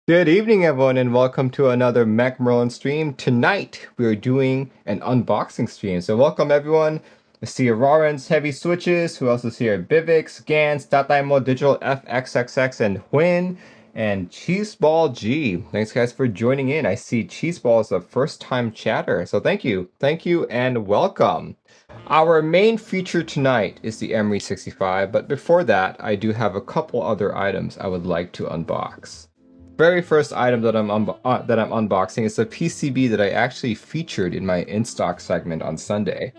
Good evening, everyone, and welcome to another Mac Merlin stream. Tonight, we are doing an unboxing stream. So welcome, everyone. I see Auroran's Heavy Switches. Who else is here? Bivix, Gans, Dataimo, Digital FXXX, and Hwin, and Cheeseball G. Thanks, guys, for joining in. I see Cheeseball is a first-time chatter, so thank you. Thank you, and welcome. Our main feature tonight is the Emery 65, but before that, I do have a couple other items I would like to unbox. Very first item that I'm unboxing is a PCB that I actually featured in my in-stock segment on Sunday.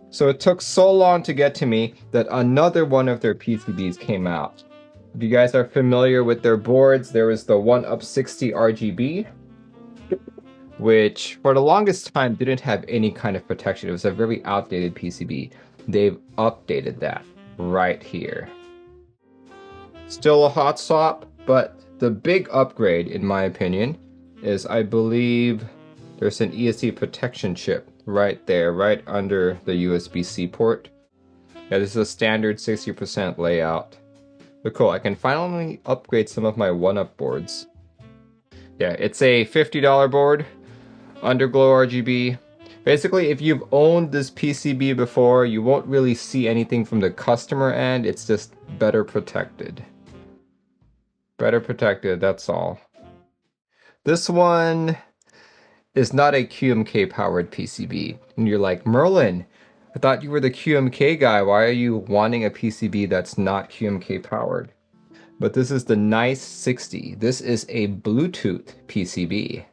So it took so long to get to me that another one of their PCBs came out. If you guys are familiar with their boards, there was the 1UP60 RGB, which for the longest time didn't have any kind of protection. It was a very outdated PCB. They've updated that right here. Still a hot swap, but the big upgrade, in my opinion, is I believe there's an ESC protection chip right there, right under the USB-C port. Yeah, this is a standard 60% layout. But cool, I can finally upgrade some of my 1UP boards. Yeah, it's a $50 board, underglow RGB. Basically, if you've owned this PCB before, you won't really see anything from the customer end. It's just better protected. Better protected, that's all. This one is not a QMK powered PCB. And you're like, Merlin, I thought you were the QMK guy. Why are you wanting a PCB that's not QMK powered? But this is the Nice 60. This is a Bluetooth PCB.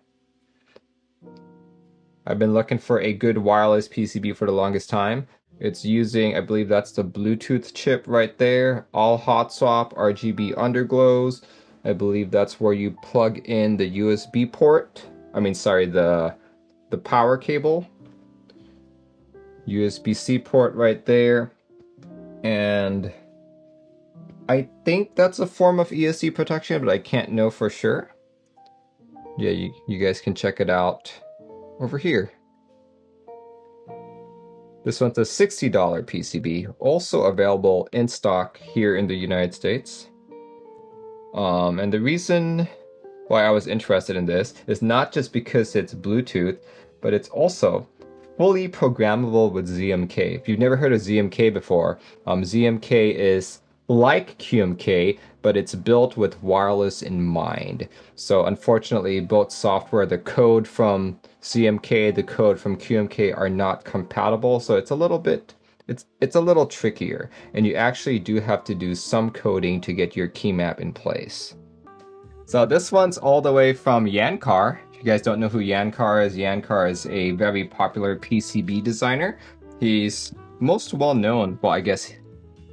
I've been looking for a good wireless PCB for the longest time. It's using, I believe that's the Bluetooth chip right there. All hot swap, RGB underglows. I believe that's where you plug in the USB port. I mean, sorry, the power cable. USB-C port right there. And I think that's a form of ESC protection, but I can't know for sure. Yeah, you guys can check it out over here. This one's a $60 PCB, also available in stock here in the United States. And the reason why I was interested in this is not just because it's Bluetooth, but it's also fully programmable with ZMK. If you've never heard of ZMK before, ZMK is like QMK, but it's built with wireless in mind. So unfortunately, both software, the code from ZMK, the code from QMK are not compatible. So it's a little bit, it's a little trickier, and you actually do have to do some coding to get your key map in place. So this one's all the way from Yankar. If you guys don't know who Yankar is a very popular PCB designer. He's most well known, well, I guess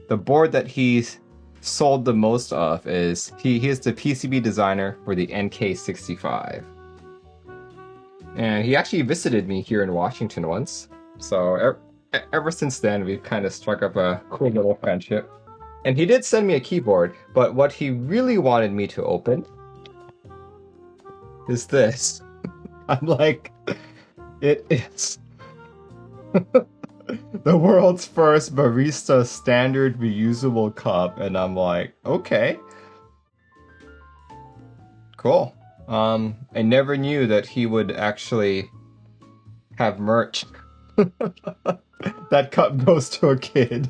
the board that he's sold the most of is, he is the PCB designer for the NK65. And he actually visited me here in Washington once. So ever since then, we've kind of struck up a cool little friendship. And he did send me a keyboard, but what he really wanted me to open is this. I'm like, it is the world's first barista standard reusable cup, and I'm like, okay, cool. I never knew that he would actually have merch. That cup goes to a kid.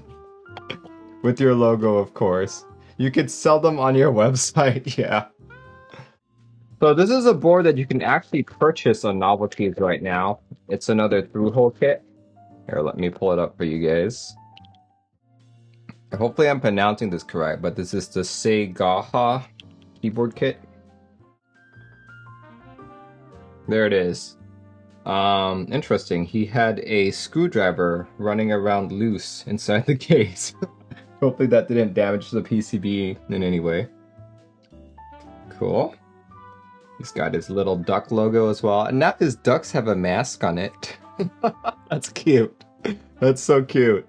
With your logo, of course. You could sell them on your website, yeah. So this is a board that you can actually purchase on Novelkeys right now. It's another through-hole kit. Here, let me pull it up for you guys. Hopefully I'm pronouncing this correct, but this is the Seigaiha keyboard kit. There it is. Interesting. He had a screwdriver running around loose inside the case. Hopefully that didn't damage the PCB in any way. Cool. He's got his little duck logo as well. And now his ducks have a mask on it. That's cute. That's so cute.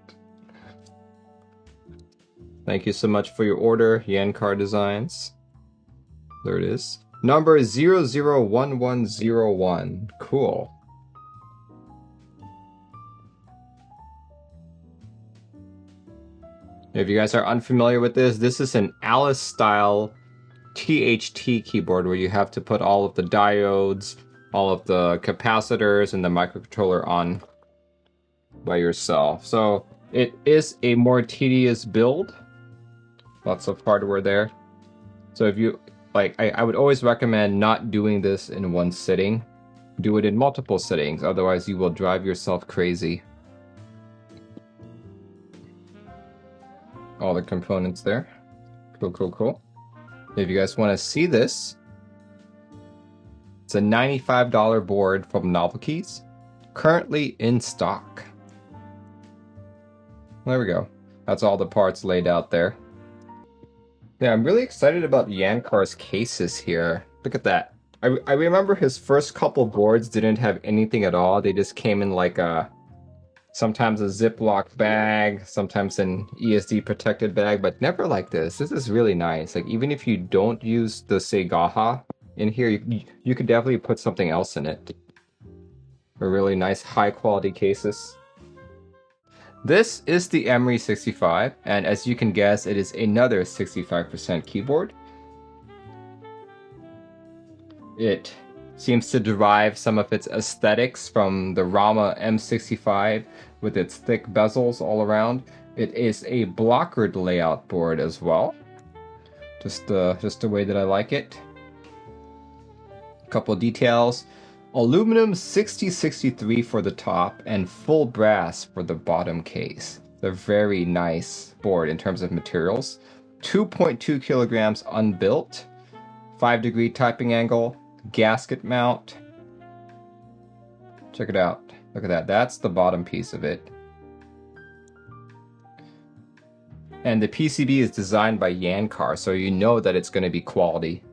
Thank you so much for your order, Yankar Designs. There it is. Number 001101. Cool. If you guys are unfamiliar with this, this is an Alice style THT keyboard where you have to put all of the diodes, all of the capacitors, and the microcontroller on by yourself. So it is a more tedious build. Lots of hardware there. So if you like, I would always recommend not doing this in one sitting. Do it in multiple sittings, otherwise you will drive yourself crazy. All the components there. Cool, cool, cool. If you guys want to see this, it's a $95 board from Novelkeys, currently in stock. There we go. That's all the parts laid out there. Yeah, I'm really excited about Yankar's cases here. Look at that. I remember his first couple boards didn't have anything at all. They just came in like sometimes a Ziploc bag, sometimes an ESD protected bag, but never like this. This is really nice. Like even if you don't use the Seigaiha in here, you could definitely put something else in it. A really nice high quality cases. This is the Emery 65, and as you can guess, it is another 65% keyboard. It seems to derive some of its aesthetics from the Rama M65 with its thick bezels all around. It is a blockered layout board as well. Just the way that I like it. A couple details. Aluminum 6063 for the top and full brass for the bottom case. A very nice board in terms of materials. 2.2 kilograms unbuilt. 5-degree typing angle. Gasket mount. Check it out. Look at that. That's the bottom piece of it. And the PCB is designed by Yankar, so you know that it's going to be quality.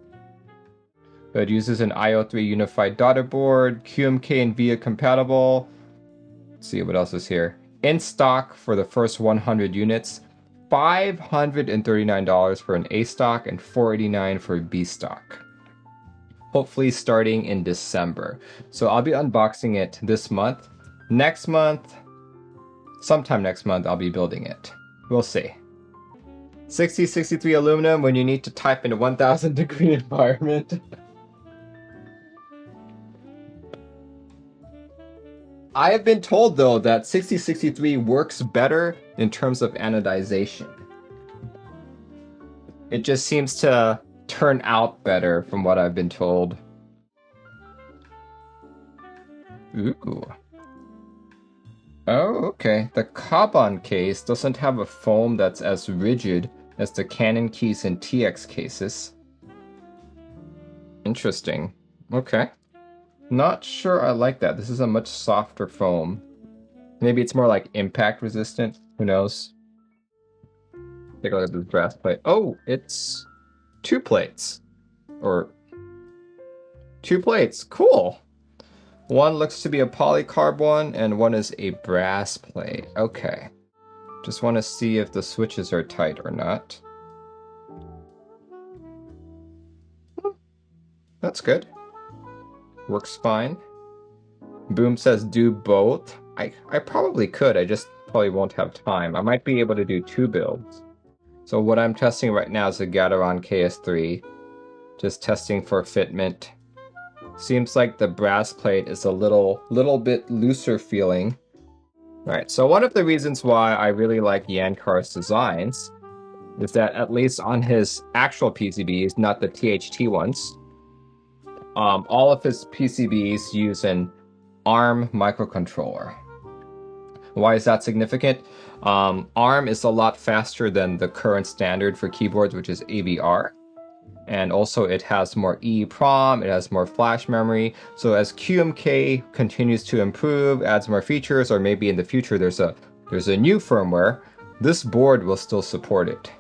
It uses an IO3 unified daughter board, QMK and VIA compatible. Let's see what else is here. In stock for the first 100 units, $539 for an A stock and $489 for B stock. Hopefully starting in December. So I'll be unboxing it this month. Next month, sometime next month, I'll be building it. We'll see. 6063 aluminum when you need to type in a 1000 degree environment. I have been told though that 6063 works better in terms of anodization. It just seems to turn out better from what I've been told. Ooh. Oh, okay. The Kaban case doesn't have a foam that's as rigid as the Canon Keys and TX cases. Interesting. Okay. Not sure I like that. This is a much softer foam. Maybe it's more like impact resistant. Who knows? Take a look at this brass plate. Oh, it's 2 plates. Or 2 plates. Cool. One looks to be a polycarb one, and one is a brass plate. Okay. Just want to see if the switches are tight or not. That's good. Works fine. Boom says do both. I probably could, I just probably won't have time. I might be able to do 2 builds. So what I'm testing right now is the Gateron KS3. Just testing for fitment. Seems like the brass plate is a little bit looser feeling. Alright, so one of the reasons why I really like Yankar's designs is that at least on his actual PCBs, not the THT ones, all of his PCBs use an ARM microcontroller. Why is that significant? ARM is a lot faster than the current standard for keyboards, which is AVR. And also it has more EEPROM, it has more flash memory. So as QMK continues to improve, adds more features, or maybe in the future there's a new firmware, this board will still support it.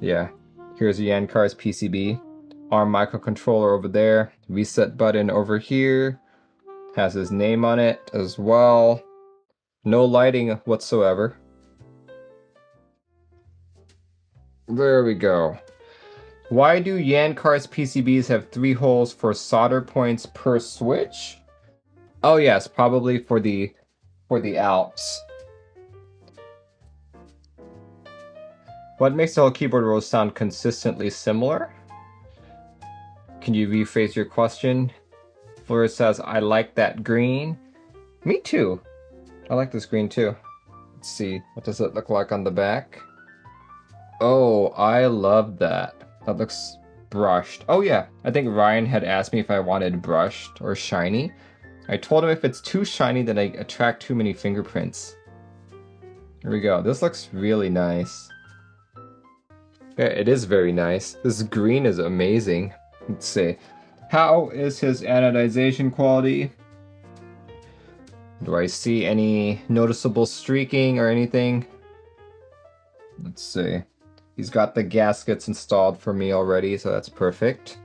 Yeah, here's Yankar's PCB. ARM microcontroller over there, reset button over here, has his name on it as well. No lighting whatsoever. There we go. Why do Yankar's PCBs have 3 holes for solder points per switch? Oh yes, probably for the outs. What makes the whole keyboard row sound consistently similar? Can you rephrase your question? Fleur says, I like that green. Me too. I like this green too. Let's see, what does it look like on the back? Oh, I love that. That looks brushed. Oh yeah, I think Ryan had asked me if I wanted brushed or shiny. I told him if it's too shiny, then I attract too many fingerprints. Here we go. This looks really nice. Yeah, it is very nice. This green is amazing. Let's see. How is his anodization quality? Do I see any noticeable streaking or anything? Let's see. He's got the gaskets installed for me already, so that's perfect.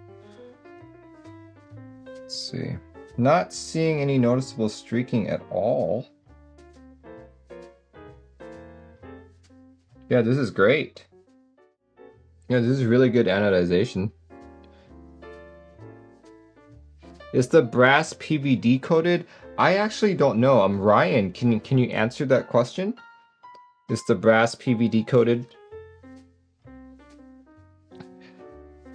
Let's see. Not seeing any noticeable streaking at all. Yeah, this is great. Yeah, this is really good anodization. Is the brass PVD coated? I actually don't know. Ryan, can you answer that question? Is the brass PVD coated?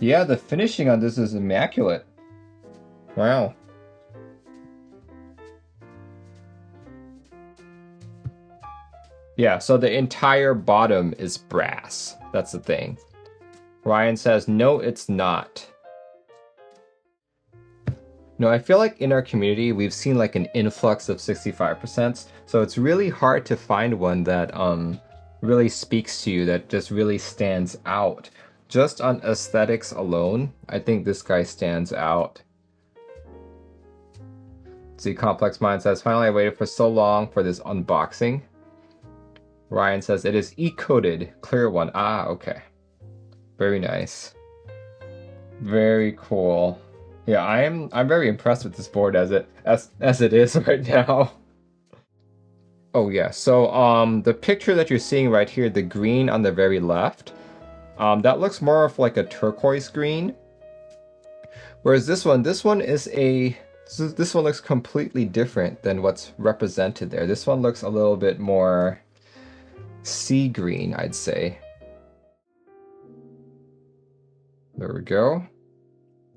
Yeah, the finishing on this is immaculate. Wow. Yeah, so the entire bottom is brass. That's the thing. Ryan says, no, it's not. No, I feel like in our community, we've seen like an influx of 65%, so it's really hard to find one that really speaks to you, that just really stands out. Just on aesthetics alone, I think this guy stands out. See, Complex Mind says, finally I waited for so long for this unboxing. Ryan says, it is E-coated, clear one. Ah, okay. Very nice. Very cool. Yeah, I'm very impressed with this board as it is right now. Oh yeah, so the picture that you're seeing right here, the green on the very left, that looks more of like a turquoise green. Whereas this one is this one looks completely different than what's represented there. This one looks a little bit more sea green, I'd say. There we go.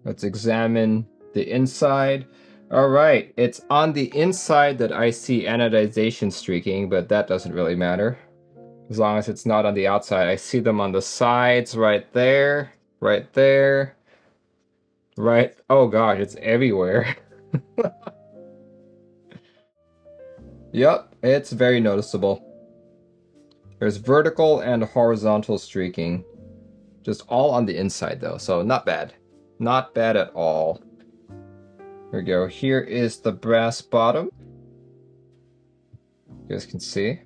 Let's examine the inside. All right, it's on the inside that I see anodization streaking, but that doesn't really matter. As long as it's not on the outside. I see them on the sides right there, right there, right. Oh gosh, it's everywhere. Yep, it's very noticeable. There's vertical and horizontal streaking. Just all on the inside though, so not bad. Not bad at all. Here we go. Here is the brass bottom. You guys can see.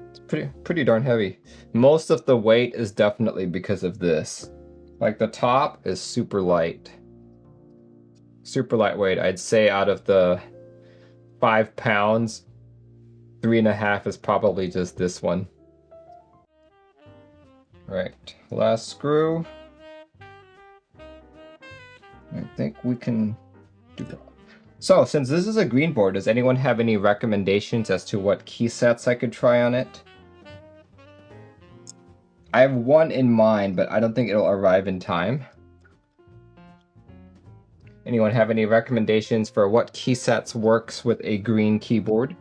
It's pretty darn heavy. Most of the weight is definitely because of this. Like the top is super light. Super lightweight. I'd say out of the 5 pounds, 3.5 is probably just this one. Right, last screw. I think we can do that. So, since this is a green board, does anyone have any recommendations as to what key sets I could try on it? I have one in mind, but I don't think it'll arrive in time. Anyone have any recommendations for what key sets works with a green keyboard?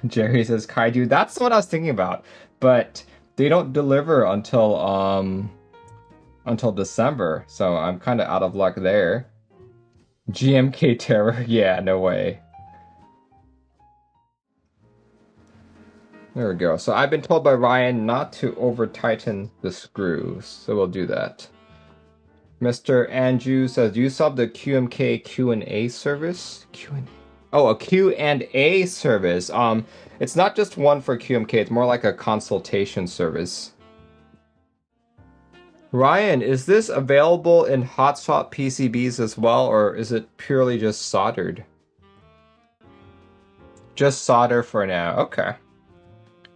Jerry says Kaiju. That's what I was thinking about, but they don't deliver until December, so I'm kind of out of luck there. GMK Terror? Yeah, no way. There we go. So I've been told by Ryan not to over-tighten the screws, so we'll do that. Mr. Andrew says, do you sub the QMK Q&A service? Oh, a Q&A service. It's not just one for QMK, it's more like a consultation service. Ryan, is this available in hot swap PCBs as well, or is it purely just soldered? Just solder for now, okay.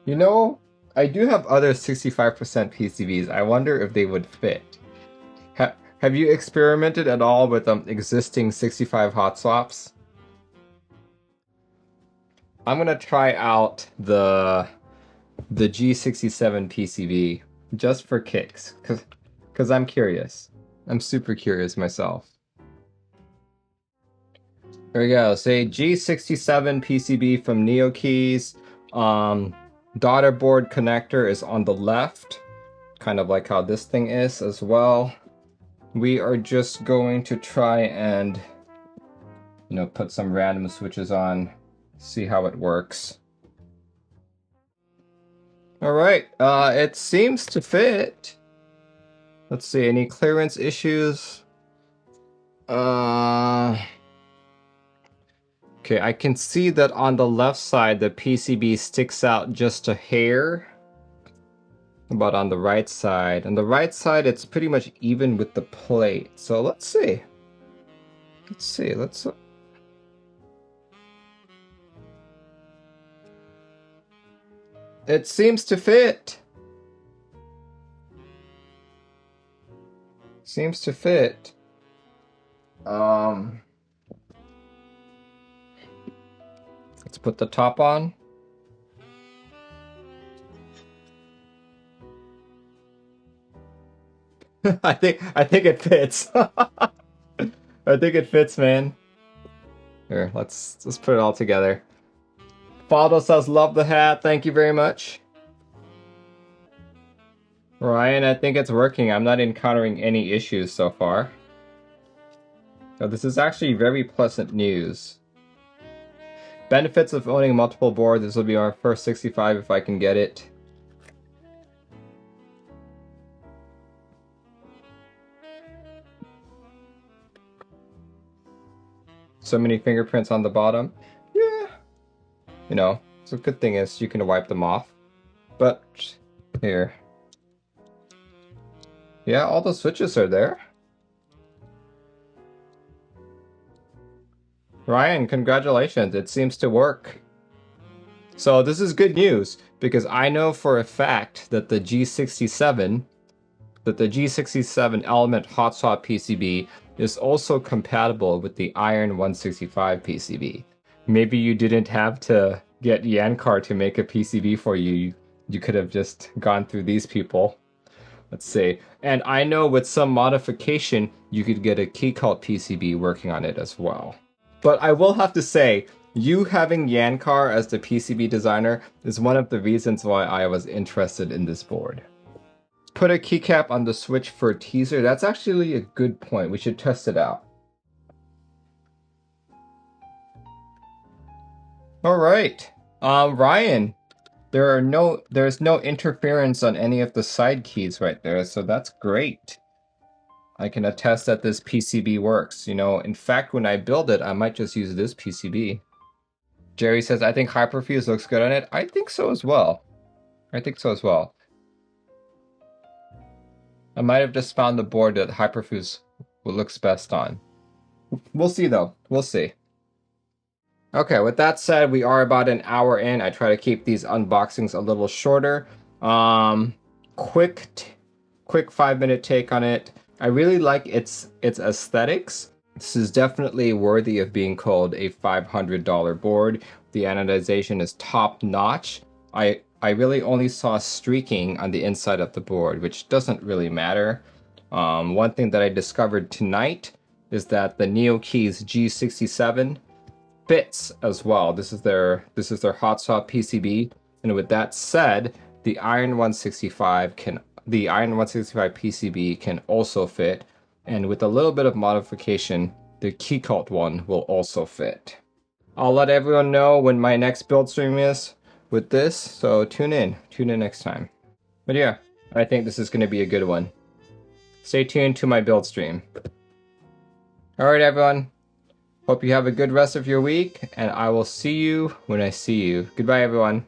You know, I do have other 65% PCBs. I wonder if they would fit. Have you experimented at all with existing 65 hot swaps? I'm gonna try out the G67 PCB just for kicks, because because I'm curious. I'm super curious myself. There we go. Say G67 PCB from Novelkeys. Daughter board connector is on the left, kind of like how this thing is as well. We are just going to try and, you know, put some random switches on, see how it works. All right, it seems to fit. Let's see, any clearance issues? Okay, I can see that on the left side, the PCB sticks out just a hair. But on the right side, it's pretty much even with the plate. So let's see. Let's It seems to fit. Seems to fit. Let's put the top on. I think it fits. I think it fits, man. Here, let's put it all together. Faldo says, love the hat. Thank you very much. Ryan, I think it's working. I'm not encountering any issues so far. So this is actually very pleasant news. Benefits of owning multiple boards. This will be our first 65 if I can get it. So many fingerprints on the bottom. Yeah. You know, so the good thing is you can wipe them off. But here. Yeah, all the switches are there. Ryan, congratulations. It seems to work. So this is good news because I know for a fact that the G67 element hot swap PCB is also compatible with the Iron 165 PCB. Maybe you didn't have to get Yankar to make a PCB for you. You could have just gone through these people. Let's see. And I know with some modification, you could get a Keycult PCB working on it as well. But I will have to say, you having Yankar as the PCB designer is one of the reasons why I was interested in this board. Put a keycap on the switch for a teaser. That's actually a good point. We should test it out. All right, Ryan, there's no interference on any of the side keys right there, so that's great. I can attest that this PCB works. You know, in fact, when I build it, I might just use this PCB. Jerry says, I think Hyperfuse looks good on it. I think so as well. I might have just found the board that Hyperfuse looks best on. We'll see though. We'll see. Okay, with that said, we are about an hour in. I try to keep these unboxings a little shorter. Quick 5-minute take on it. I really like its aesthetics. This is definitely worthy of being called a $500 board. The anodization is top notch. I really only saw streaking on the inside of the board, which doesn't really matter. One thing that I discovered tonight is that the Novelkeys G67 fits as well. This is their hot swap PCB, and with that said, the Iron 165 PCB can also fit, and with a little bit of modification, the Keycult one will also fit. I'll let everyone know when my next build stream is with this, so tune in next time. But yeah, I think this is going to be a good one. Stay tuned to my build stream. Alright everyone, hope you have a good rest of your week, and I will see you when I see you. Goodbye everyone.